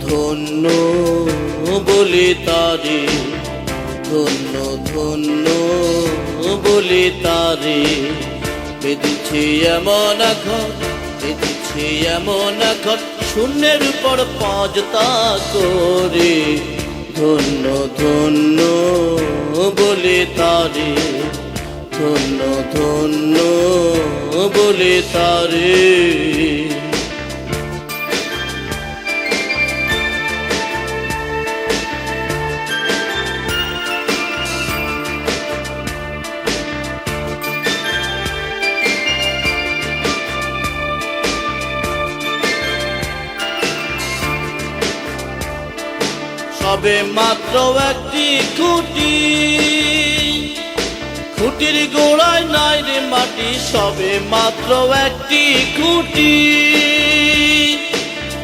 ধন্য বলে তারে, ধন্য ধন্য বলে তারে। বেঁধেছে এমন ঘর, বেঁধেছে এমন ঘর, শূন্যের উপর পাঁচতা করে। ধন্য ধন্য বলে তারে, ধন্য ধন্য বলে তারে। সবে মাত্র একটি খুঁটি, খুঁটির গোড়ায় নাই রে মাটি। সবে মাত্র একটি খুঁটি,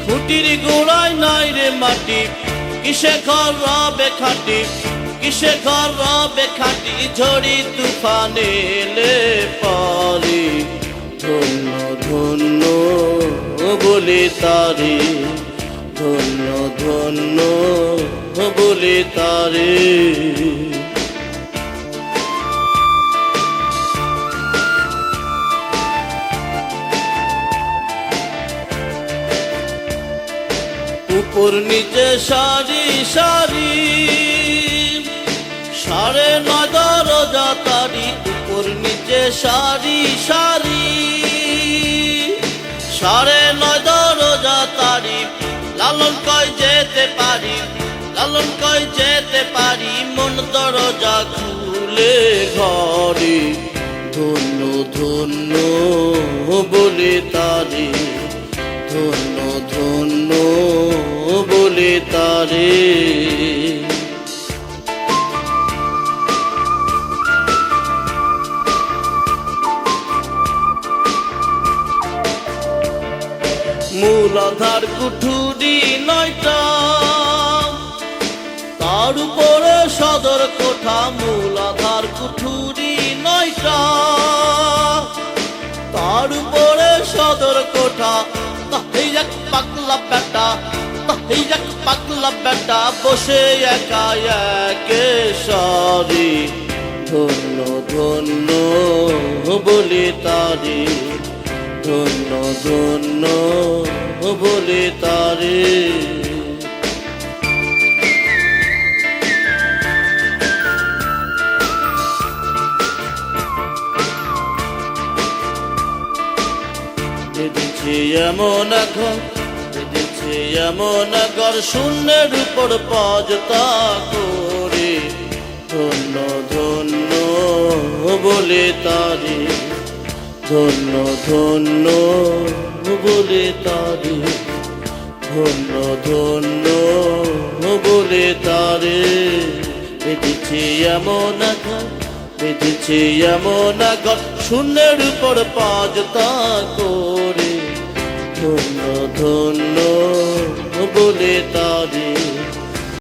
খুঁটির গোড়ায় নাই রে মাটি। কিসে ঘর রবে খাঁটি, কিসে ঘর রবে খাঁটি, ঝড়ি তুফান এলে পরে। ধন্য ধন্য বলে তারে, ধন্য ধন্য বলে তারে। উপর নিচে সারি সারি, 9.5 দরজা তারি। উপর নিচে সারি সারি, 9.5 দরজা তারি। লালন কয় যেতে পারি, লালন কয় যেতে পারি, মন দরজা খুলে ঘরে। ধন্য ধন্য বলে তারে, ধন্য ধন্য বলে তারে। মূলাধার কুঠুরি 9টা, তার উপরে সদর কোঠা। মূলাধার কুঠুরি 9টা, তার উপরে সদর কোঠা। তাই এক পাগলা বেটা, তাই এক পাগলা বেটা, বসে একা একে সারি। ধন্য ধন্য বলে তারে, ধন্য ধন্য বলে তারে। বেঁধেছে এমন ঘর, বেঁধেছে এমন ঘর, শূন্যের উপর পাঁচতা করে। ধন্য ধন্য বলে তারে, ধন্য ধন্য বলে তারে, ধন্য ধন্য বলে তারে। বেঁধেছে এমন ঘর, বেঁধেছে এমন ঘর, শূন্যের উপর পাঁচতা করে। ধন্য ধন্য বলে তারে।